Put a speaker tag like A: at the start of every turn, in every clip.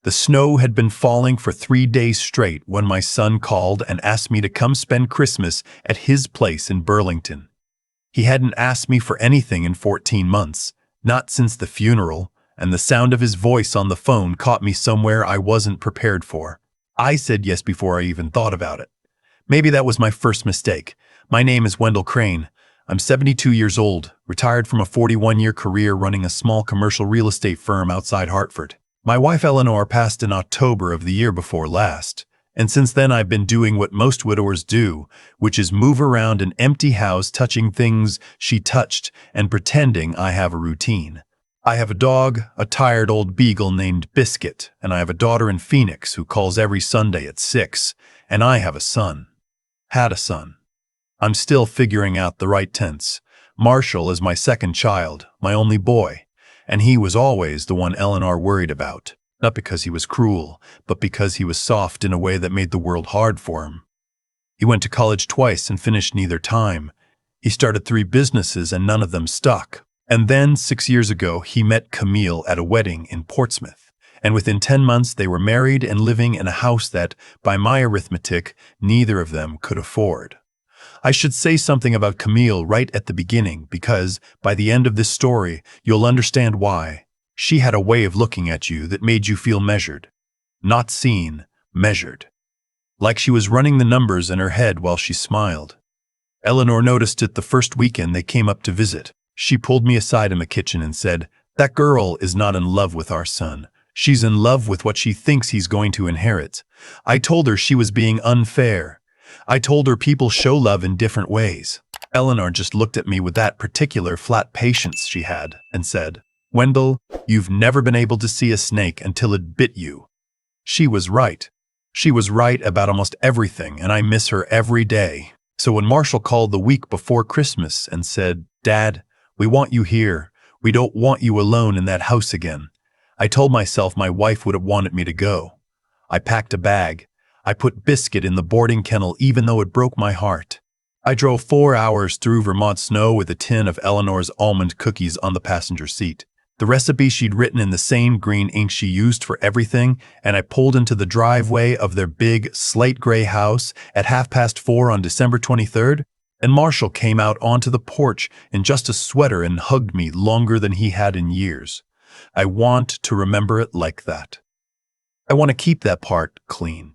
A: The snow had been falling for 3 days straight when my son called and asked me to come spend Christmas at his place in Burlington. He hadn't asked me for anything in 14 months, not since the funeral, and the sound of his voice on the phone caught me somewhere I wasn't prepared for. I said yes before I even thought about it. Maybe that was my first mistake. My name is Wendell Crane. I'm 72 years old, retired from a 41-year career running a small commercial real estate firm outside Hartford. My wife Eleanor passed in October of the year before last, and since then I've been doing what most widowers do, which is move around an empty house touching things she touched and pretending I have a routine. I have a dog, a tired old beagle named Biscuit, and I have a daughter in Phoenix who calls every Sunday at 6, and I have a son. Had a son. I'm still figuring out the right tense. Marshall is my second child, my only boy, and he was always the one Eleanor worried about, not because he was cruel, but because he was soft in a way that made the world hard for him. He went to college twice and finished neither time. He started 3 businesses and none of them stuck. And then, 6 years ago, he met Camille at a wedding in Portsmouth, and within 10 months they were married and living in a house that, by my arithmetic, neither of them could afford. I should say something about Camille right at the beginning because, by the end of this story, you'll understand why. She had a way of looking at you that made you feel measured. Not seen, measured. Like she was running the numbers in her head while she smiled. Eleanor noticed it the first weekend they came up to visit. She pulled me aside in the kitchen and said, "That girl is not in love with our son. She's in love with what she thinks he's going to inherit." I told her she was being unfair. I told her people show love in different ways. Eleanor just looked at me with that particular flat patience she had and said, "Wendell, you've never been able to see a snake until it bit you." She was right. She was right about almost everything, and I miss her every day. So when Marshall called the week before Christmas and said, "Dad, we want you here. We don't want you alone in that house again," I told myself my wife would have wanted me to go. I packed a bag. I put Biscuit in the boarding kennel even though it broke my heart. I drove 4 hours through Vermont snow with a tin of Eleanor's almond cookies on the passenger seat. The recipe she'd written in the same green ink she used for everything, and I pulled into the driveway of their big slate-gray house at 4:30 on December 23rd, and Marshall came out onto the porch in just a sweater and hugged me longer than he had in years. I want to remember it like that. I want to keep that part clean.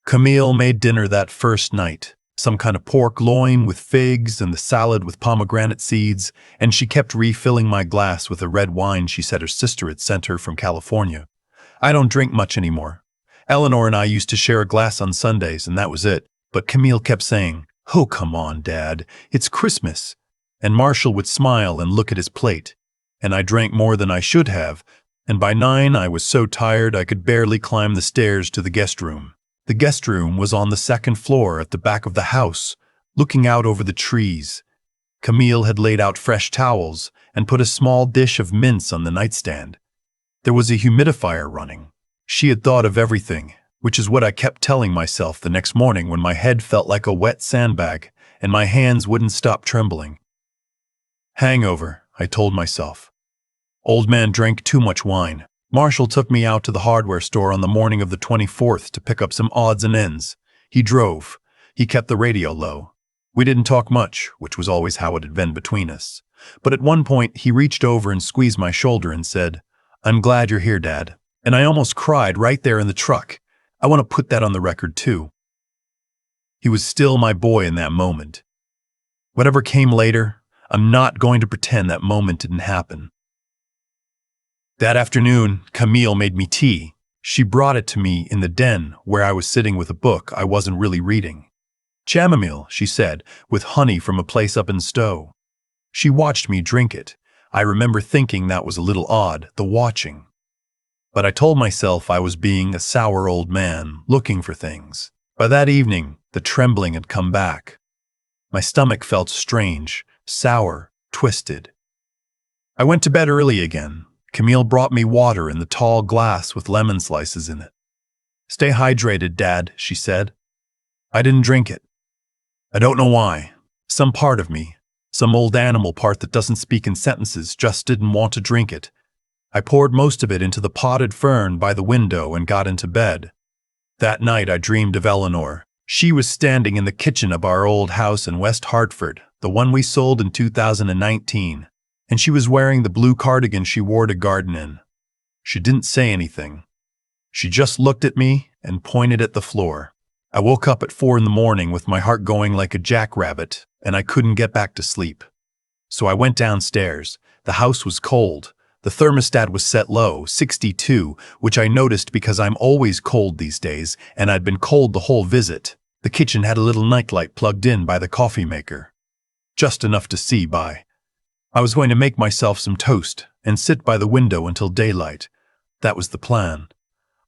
A: Camille made dinner that first night, some kind of pork loin with figs and the salad with pomegranate seeds, and she kept refilling my glass with a red wine she said her sister had sent her from California. I don't drink much anymore. Eleanor and I used to share a glass on Sundays, and that was it, but Camille kept saying, "Oh, come on, Dad, it's Christmas." And Marshall would smile and look at his plate, and I drank more than I should have, and by 9 I was so tired I could barely climb the stairs to the guest room. The guest room was on the 2nd floor at the back of the house, looking out over the trees. Camille had laid out fresh towels and put a small dish of mince on the nightstand. There was a humidifier running. She had thought of everything, which is what I kept telling myself the next morning when my head felt like a wet sandbag and my hands wouldn't stop trembling. Hangover, I told myself. Old man drank too much wine. Marshall took me out to the hardware store on the morning of the 24th to pick up some odds and ends. He drove. He kept the radio low. We didn't talk much, which was always how it had been between us. But at one point, he reached over and squeezed my shoulder and said, "I'm glad you're here, Dad." And I almost cried right there in the truck. I want to put that on the record, too. He was still my boy in that moment. Whatever came later, I'm not going to pretend that moment didn't happen. That afternoon, Camille made me tea. She brought it to me in the den where I was sitting with a book I wasn't really reading. "Chamomile," she said, "with honey from a place up in Stowe." She watched me drink it. I remember thinking that was a little odd, the watching. But I told myself I was being a sour old man, looking for things. By that evening, the trembling had come back. My stomach felt strange, sour, twisted. I went to bed early again. Camille brought me water in the tall glass with lemon slices in it. "Stay hydrated, Dad," she said. I didn't drink it. I don't know why. Some part of me, some old animal part that doesn't speak in sentences, just didn't want to drink it. I poured most of it into the potted fern by the window and got into bed. That night I dreamed of Eleanor. She was standing in the kitchen of our old house in West Hartford, the one we sold in 2019, and she was wearing the blue cardigan she wore to garden in. She didn't say anything. She just looked at me and pointed at the floor. I woke up at 4 in the morning with my heart going like a jackrabbit, and I couldn't get back to sleep. So I went downstairs. The house was cold. The thermostat was set low, 62, which I noticed because I'm always cold these days, and I'd been cold the whole visit. The kitchen had a little nightlight plugged in by the coffee maker. Just enough to see by. I was going to make myself some toast and sit by the window until daylight. That was the plan.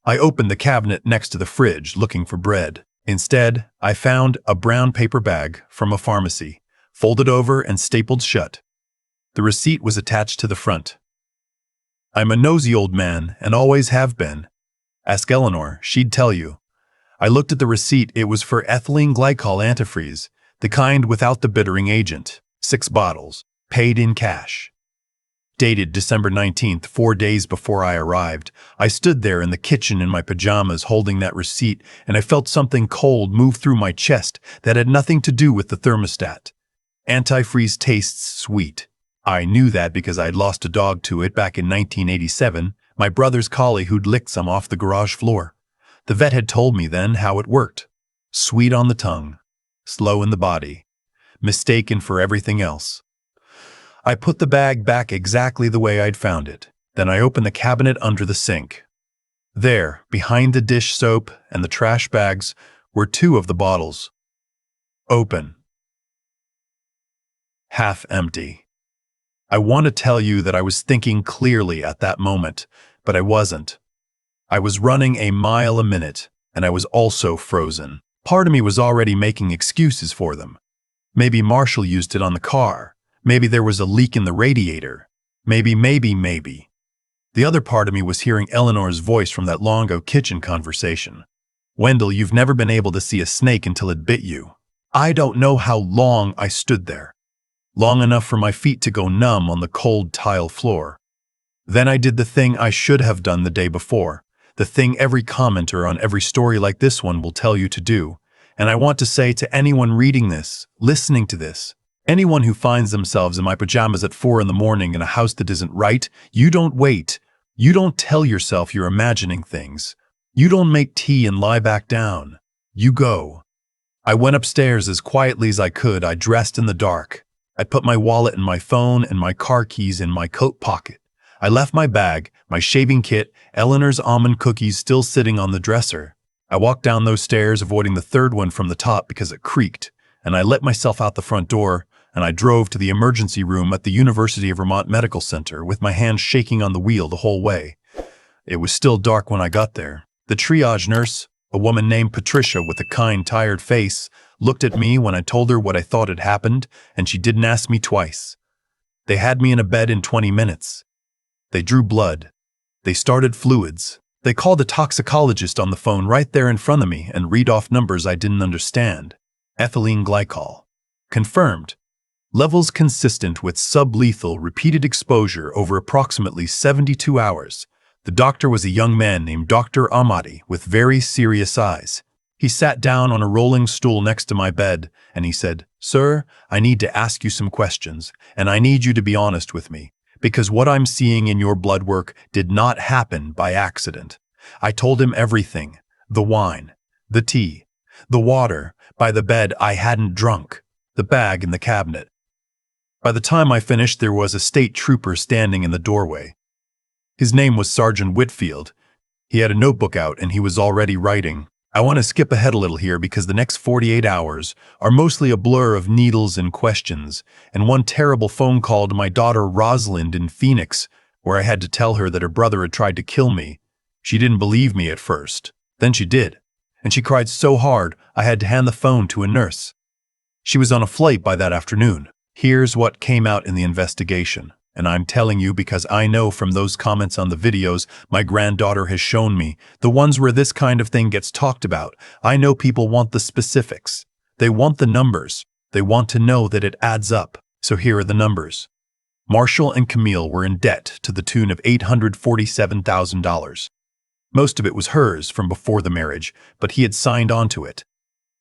A: I opened the cabinet next to the fridge looking for bread. Instead, I found a brown paper bag from a pharmacy, folded over and stapled shut. The receipt was attached to the front. I'm a nosy old man and always have been. Ask Eleanor, she'd tell you. I looked at the receipt. It was for ethylene glycol antifreeze, the kind without the bittering agent. 6 bottles, paid in cash. Dated December 19th, 4 days before I arrived. I stood there in the kitchen in my pajamas holding that receipt, and I felt something cold move through my chest that had nothing to do with the thermostat. Antifreeze tastes sweet. I knew that because I'd lost a dog to it back in 1987, my brother's collie who'd licked some off the garage floor. The vet had told me then how it worked. Sweet on the tongue, slow in the body, mistaken for everything else. I put the bag back exactly the way I'd found it. Then I opened the cabinet under the sink. There, behind the dish soap and the trash bags, were 2 of the bottles. Open. Half empty. I want to tell you that I was thinking clearly at that moment, but I wasn't. I was running a mile a minute, and I was also frozen. Part of me was already making excuses for them. Maybe Marshall used it on the car. Maybe there was a leak in the radiator. Maybe. The other part of me was hearing Eleanor's voice from that long-ago kitchen conversation. Wendell, you've never been able to see a snake until it bit you. I don't know how long I stood there. Long enough for my feet to go numb on the cold tile floor. Then I did the thing I should have done the day before, the thing every commenter on every story like this one will tell you to do. And I want to say to anyone reading this, listening to this, anyone who finds themselves in my pajamas at 4 in the morning in a house that isn't right, you don't wait. You don't tell yourself you're imagining things. You don't make tea and lie back down. You go. I went upstairs as quietly as I could. I dressed in the dark. I put my wallet and my phone and my car keys in my coat pocket. I left my bag, my shaving kit, Eleanor's almond cookies still sitting on the dresser. I walked down those stairs, avoiding the 3rd one from the top because it creaked, and I let myself out the front door, and I drove to the emergency room at the University of Vermont Medical Center with my hands shaking on the wheel the whole way. It was still dark when I got there. The triage nurse, a woman named Patricia with a kind, tired face, looked at me when I told her what I thought had happened, and she didn't ask me twice. They had me in a bed in 20 minutes. They drew blood. They started fluids. They called a toxicologist on the phone right there in front of me and read off numbers I didn't understand. Ethylene glycol. Confirmed. Levels consistent with sublethal repeated exposure over approximately 72 hours. The doctor was a young man named Dr. Ahmadi with very serious eyes. He sat down on a rolling stool next to my bed, and he said, "Sir, I need to ask you some questions, and I need you to be honest with me, because what I'm seeing in your blood work did not happen by accident." I told him everything: the wine, the tea, the water by the bed I hadn't drunk, the bag in the cabinet. By the time I finished, there was a state trooper standing in the doorway. His name was Sergeant Whitfield. He had a notebook out, and he was already writing. I want to skip ahead a little here because the next 48 hours are mostly a blur of needles and questions, and one terrible phone call to my daughter Rosalind in Phoenix, where I had to tell her that her brother had tried to kill me. She didn't believe me at first. Then she did, and she cried so hard I had to hand the phone to a nurse. She was on a flight by that afternoon. Here's what came out in the investigation. And I'm telling you because I know from those comments on the videos my granddaughter has shown me, the ones where this kind of thing gets talked about. I know people want the specifics. They want the numbers. They want to know that it adds up. So here are the numbers. Marshall and Camille were in debt to the tune of $847,000. Most of it was hers from before the marriage, but he had signed onto it.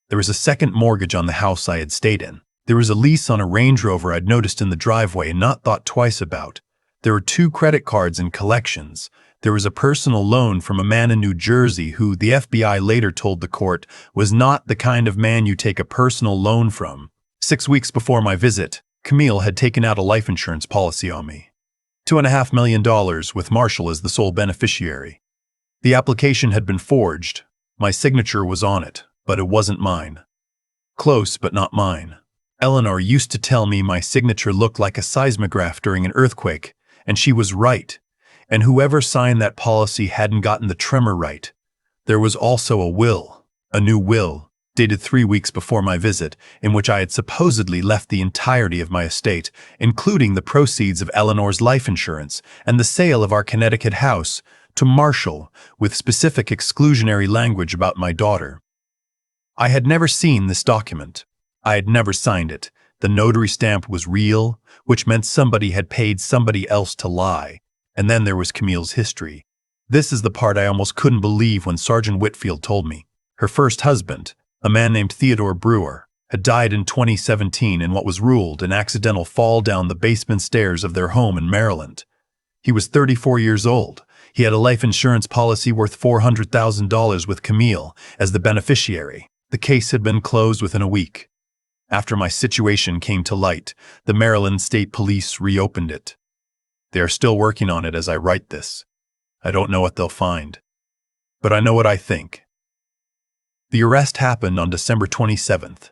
A: There was a second mortgage on the house I had stayed in. There was a lease on a Range Rover I'd noticed in the driveway and not thought twice about. There were 2 credit cards and collections. There was a personal loan from a man in New Jersey who the FBI later told the court was not the kind of man you take a personal loan from. 6 weeks before my visit, Camille had taken out a life insurance policy on me. $2.5 million with Marshall as the sole beneficiary. The application had been forged. My signature was on it, but it wasn't mine. Close, but not mine. Eleanor used to tell me my signature looked like a seismograph during an earthquake, and she was right. And whoever signed that policy hadn't gotten the tremor right. There was also a will, a new will, dated 3 weeks before my visit, in which I had supposedly left the entirety of my estate, including the proceeds of Eleanor's life insurance and the sale of our Connecticut house, to Marshall, with specific exclusionary language about my daughter. I had never seen this document. I had never signed it. The notary stamp was real, which meant somebody had paid somebody else to lie. And then there was Camille's history. This is the part I almost couldn't believe when Sergeant Whitfield told me. Her first husband, a man named Theodore Brewer, had died in 2017 in what was ruled an accidental fall down the basement stairs of their home in Maryland. He was 34 years old. He had a life insurance policy worth $400,000 with Camille as the beneficiary. The case had been closed within a week. After my situation came to light, the Maryland State Police reopened it. They are still working on it as I write this. I don't know what they'll find, but I know what I think. The arrest happened on December 27th.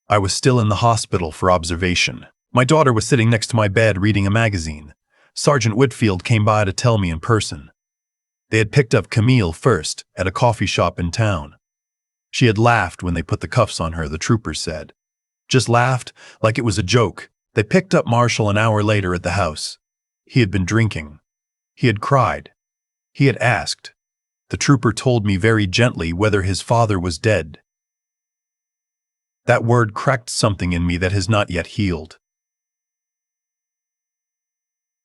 A: I was still in the hospital for observation. My daughter was sitting next to my bed reading a magazine. Sergeant Whitfield came by to tell me in person. They had picked up Camille first at a coffee shop in town. She had laughed when they put the cuffs on her, the troopers said. Just laughed, like it was a joke. They picked up Marshall an hour later at the house. He had been drinking. He had cried. He had asked. The trooper told me very gently whether his father was dead. That word cracked something in me that has not yet healed.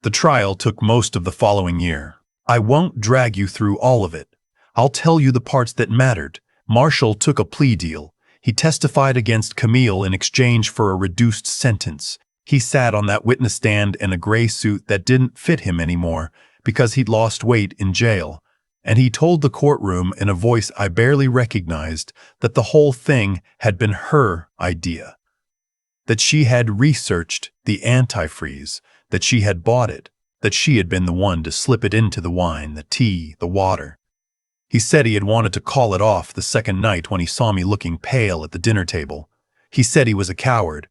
A: The trial took most of the following year. I won't drag you through all of it. I'll tell you the parts that mattered. Marshall took a plea deal. He testified against Camille in exchange for a reduced sentence. He sat on that witness stand in a gray suit that didn't fit him anymore because he'd lost weight in jail, and he told the courtroom in a voice I barely recognized that the whole thing had been her idea, that she had researched the antifreeze, that she had bought it, that she had been the one to slip it into the wine, the tea, the water. He said he had wanted to call it off the second night when he saw me looking pale at the dinner table. He said he was a coward.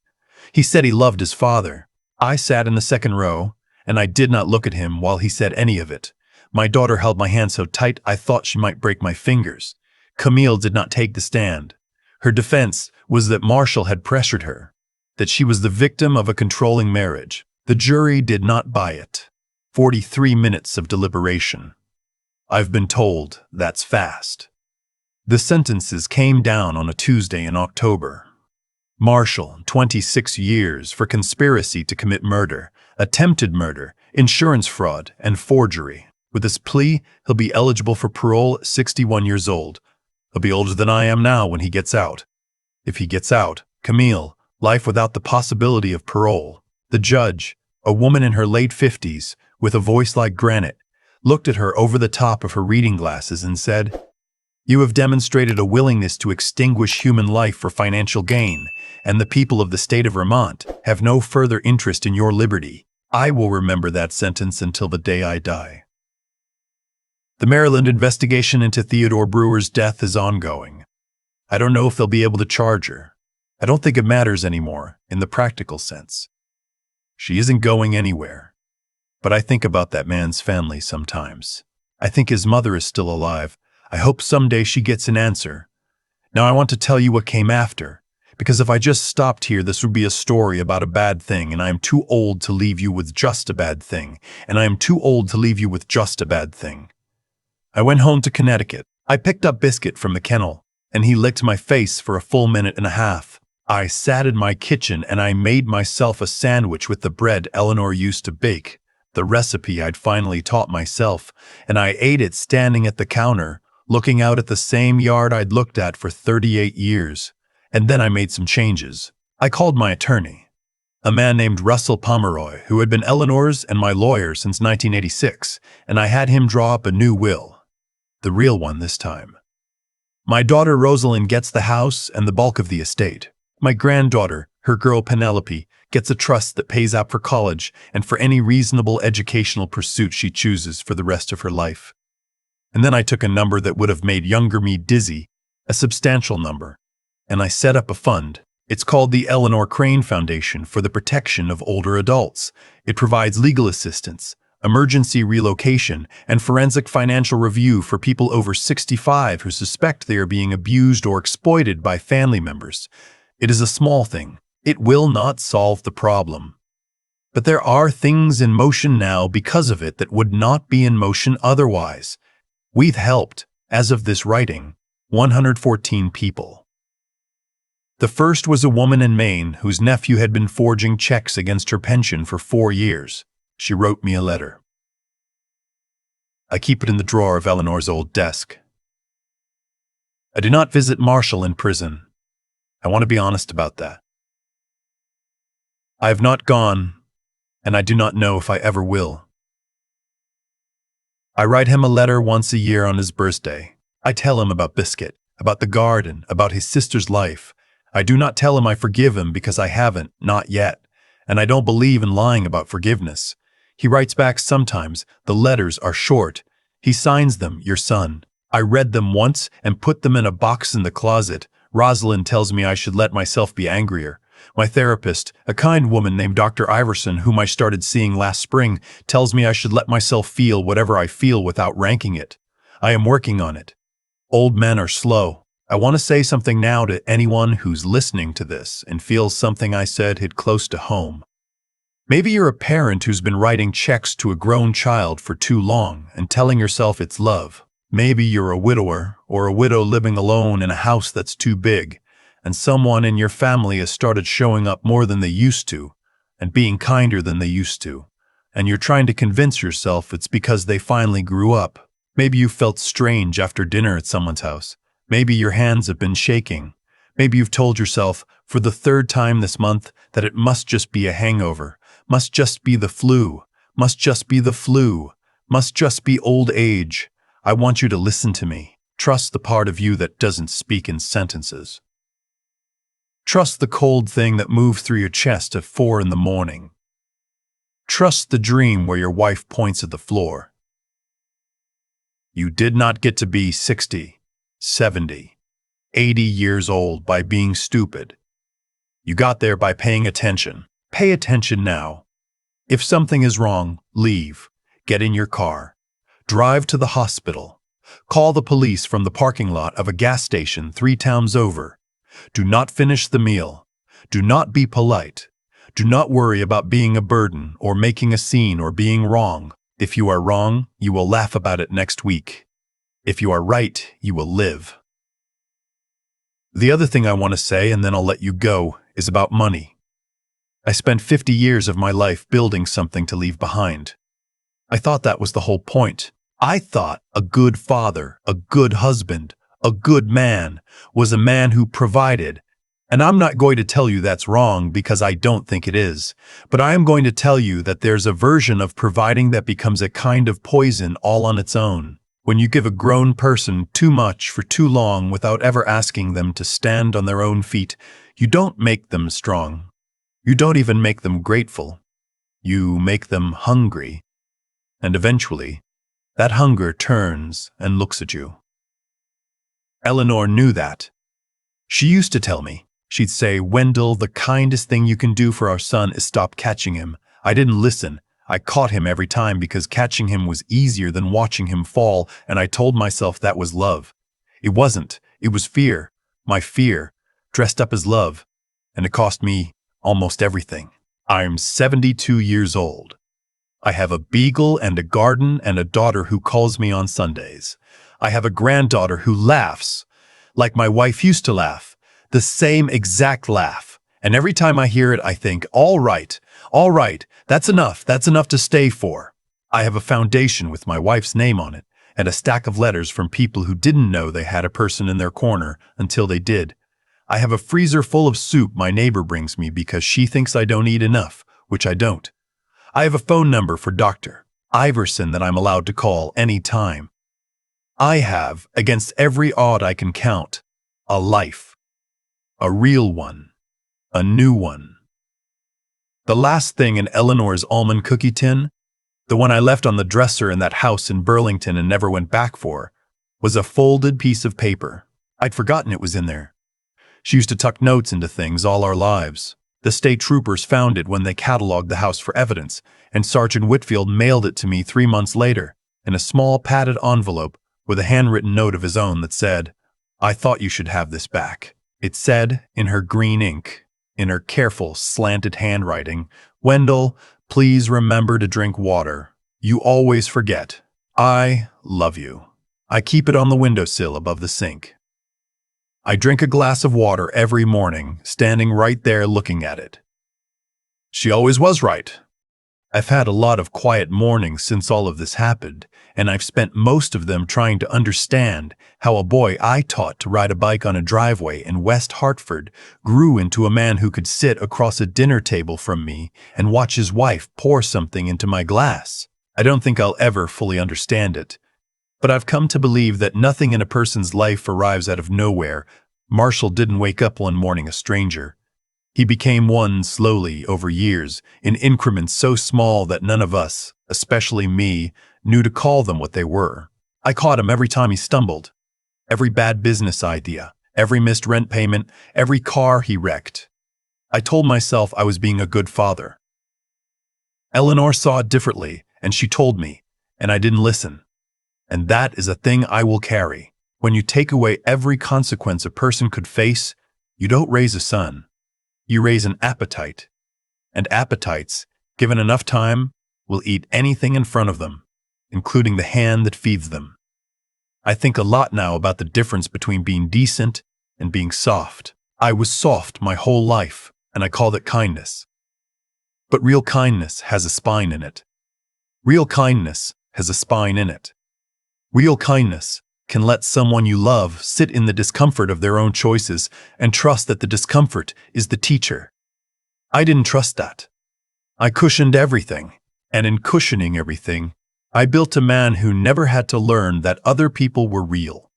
A: He said he loved his father. I sat in the second row, and I did not look at him while he said any of it. My daughter held my hand so tight I thought she might break my fingers. Camille did not take the stand. Her defense was that Marshall had pressured her, that she was the victim of a controlling marriage. The jury did not buy it. 43 minutes of deliberation. I've been told that's fast. The sentences came down on a Tuesday in October. Marshall, 26 years for conspiracy to commit murder, attempted murder, insurance fraud, and forgery. With this plea, he'll be eligible for parole at 61 years old. He'll be older than I am now when he gets out. If he gets out, Camille, life without the possibility of parole. The judge, a woman in her late 50s, with a voice like granite, looked at her over the top of her reading glasses and said, "You have demonstrated a willingness to extinguish human life for financial gain, and the people of the state of Vermont have no further interest in your liberty. I will remember that sentence until the day I die." The Maryland investigation into Theodore Brewer's death is ongoing. I don't know if they'll be able to charge her. I don't think it matters anymore, in the practical sense. She isn't going anywhere. But I think about that man's family sometimes. I think his mother is still alive. I hope someday she gets an answer. Now I want to tell you what came after, because if I just stopped here, this would be a story about a bad thing, and I am too old to leave you with just a bad thing, and I am too old to leave you with just a bad thing. I went home to Connecticut. I picked up Biscuit from the kennel, and he licked my face for a full minute and a half. I sat in my kitchen and I made myself a sandwich with the bread Eleanor used to bake, the recipe I'd finally taught myself, and I ate it standing at the counter, looking out at the same yard I'd looked at for 38 years. And then I made some changes. I called my attorney, a man named Russell Pomeroy, who had been Eleanor's and my lawyer since 1986, and I had him draw up a new will. The real one this time. My daughter Rosalind gets the house and the bulk of the estate. My granddaughter, her girl Penelope, gets a trust that pays out for college and for any reasonable educational pursuit she chooses for the rest of her life. And then I took a number that would have made younger me dizzy, a substantial number, and I set up a fund. It's called the Eleanor Crane Foundation for the Protection of Older Adults. It provides legal assistance, emergency relocation, and forensic financial review for people over 65 who suspect they are being abused or exploited by family members. It is a small thing. It will not solve the problem. But there are things in motion now because of it that would not be in motion otherwise. We've helped, as of this writing, 114 people. The first was a woman in Maine whose nephew had been forging checks against her pension for 4 years. She wrote me a letter. I keep it in the drawer of Eleanor's old desk. I do not visit Marshall in prison. I want to be honest about that. I have not gone, and I do not know if I ever will. I write him a letter once a year on his birthday. I tell him about Biscuit, about the garden, about his sister's life. I do not tell him I forgive him because I haven't, not yet, and I don't believe in lying about forgiveness. He writes back sometimes. The letters are short. He signs them, your son. I read them once and put them in a box in the closet. Rosalind tells me I should let myself be angrier. My therapist, a kind woman named Dr. Iverson, whom I started seeing last spring, tells me I should let myself feel whatever I feel without ranking it. I am working on it. Old men are slow. I want to say something now to anyone who's listening to this and feels something I said hit close to home. Maybe you're a parent who's been writing checks to a grown child for too long and telling yourself it's love. Maybe you're a widower or a widow living alone in a house that's too big, and someone in your family has started showing up more than they used to and being kinder than they used to, and you're trying to convince yourself it's because they finally grew up. Maybe you felt strange after dinner at someone's house. Maybe your hands have been shaking. Maybe you've told yourself for the 3rd time this month that it must just be a hangover, must just be the flu, must just be the flu, must just be old age. I want you to listen to me. Trust the part of you that doesn't speak in sentences. Trust the cold thing that moves through your chest at 4 in the morning. Trust the dream where your wife points at the floor. You did not get to be 60, 70, 80 years old by being stupid. You got there by paying attention. Pay attention now. If something is wrong, leave. Get in your car. Drive to the hospital. Call the police from the parking lot of a gas station 3 towns over. Do not finish the meal. Do not be polite. Do not worry about being a burden or making a scene or being wrong. If you are wrong, you will laugh about it next week. If you are right, you will live. The other thing I want to say, and then I'll let you go, is about money. I spent 50 years of my life building something to leave behind. I thought that was the whole point. I thought a good father, a good husband, a good man was a man who provided. And I'm not going to tell you that's wrong because I don't think it is. But I am going to tell you that there's a version of providing that becomes a kind of poison all on its own. When you give a grown person too much for too long without ever asking them to stand on their own feet, you don't make them strong. You don't even make them grateful. You make them hungry. And eventually, that hunger turns and looks at you. Eleanor knew that. She used to tell me, she'd say, "Wendell, the kindest thing you can do for our son is stop catching him." I didn't listen. I caught him every time because catching him was easier than watching him fall, and I told myself that was love. It wasn't. It was fear. My fear, dressed up as love. And it cost me almost everything. I'm 72 years old. I have a beagle and a garden and a daughter who calls me on Sundays. I have a granddaughter who laughs, like my wife used to laugh, The same exact laugh. And every time I hear it, I think, all right, that's enough to stay for. I have a foundation with my wife's name on it, and a stack of letters from people who didn't know they had a person in their corner until they did. I have a freezer full of soup my neighbor brings me because she thinks I don't eat enough, which I don't. I have a phone number for Dr. Iverson that I'm allowed to call any time. I have, against every odd I can count, a life. A real one. A new one. The last thing in Eleanor's almond cookie tin, the one I left on the dresser in that house in Burlington and never went back for, was a folded piece of paper. I'd forgotten it was in there. She used to tuck notes into things all our lives. The state troopers found it when they cataloged the house for evidence, and Sergeant Whitfield mailed it to me 3 months later in a small padded envelope with a handwritten note of his own that said, "I thought you should have this back." It said, in her green ink, in her careful, slanted handwriting, "Wendell, please remember to drink water. You always forget. I love you." I keep it on the windowsill above the sink. I drink a glass of water every morning, standing right there looking at it. She always was right. I've had a lot of quiet mornings since all of this happened, and I've spent most of them trying to understand how a boy I taught to ride a bike on a driveway in West Hartford grew into a man who could sit across a dinner table from me and watch his wife pour something into my glass. I don't think I'll ever fully understand it, but I've come to believe that nothing in a person's life arrives out of nowhere. Marshall didn't wake up one morning a stranger. He became one slowly over years, in increments so small that none of us, especially me, knew to call them what they were. I caught him every time he stumbled. Every bad business idea, every missed rent payment, every car he wrecked. I told myself I was being a good father. Eleanor saw it differently, and she told me, and I didn't listen. And that is a thing I will carry. When you take away every consequence a person could face, you don't raise a son. You raise an appetite. And appetites, given enough time, will eat anything in front of them, including the hand that feeds them. I think a lot now about the difference between being decent and being soft. I was soft my whole life, and I called it kindness. But real kindness has a spine in it. Real kindness has a spine in it. Real kindness can let someone you love sit in the discomfort of their own choices and trust that the discomfort is the teacher. I didn't trust that. I cushioned everything, and in cushioning everything, I built a man who never had to learn that other people were real.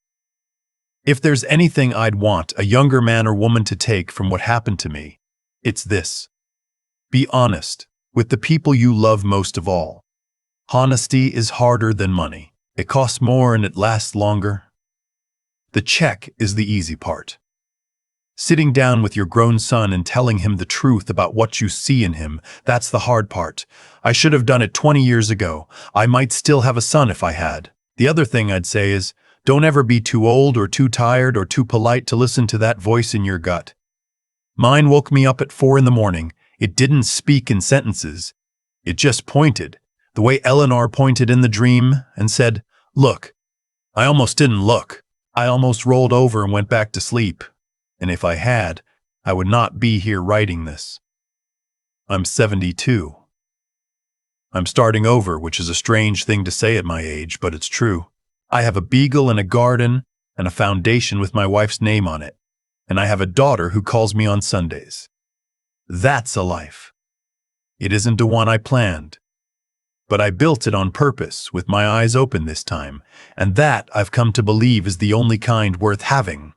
A: If there's anything I'd want a younger man or woman to take from what happened to me, it's this. Be honest with the people you love most of all. Honesty is harder than money. It costs more and it lasts longer. The check is the easy part. Sitting down with your grown son and telling him the truth about what you see in him, that's the hard part. I should have done it 20 years ago. I might still have a son if I had. The other thing I'd say is, don't ever be too old or too tired or too polite to listen to that voice in your gut. Mine woke me up at 4 a.m. It didn't speak in sentences. It just pointed, the way Eleanor pointed in the dream, and said, "Look." I almost didn't look. I almost rolled over and went back to sleep. And if I had, I would not be here writing this. I'm 72. I'm starting over, which is a strange thing to say at my age, but it's true. I have a beagle and a garden and a foundation with my wife's name on it. And I have a daughter who calls me on Sundays. That's a life. It isn't the one I planned. But I built it on purpose, with my eyes open this time, and that I've come to believe is the only kind worth having.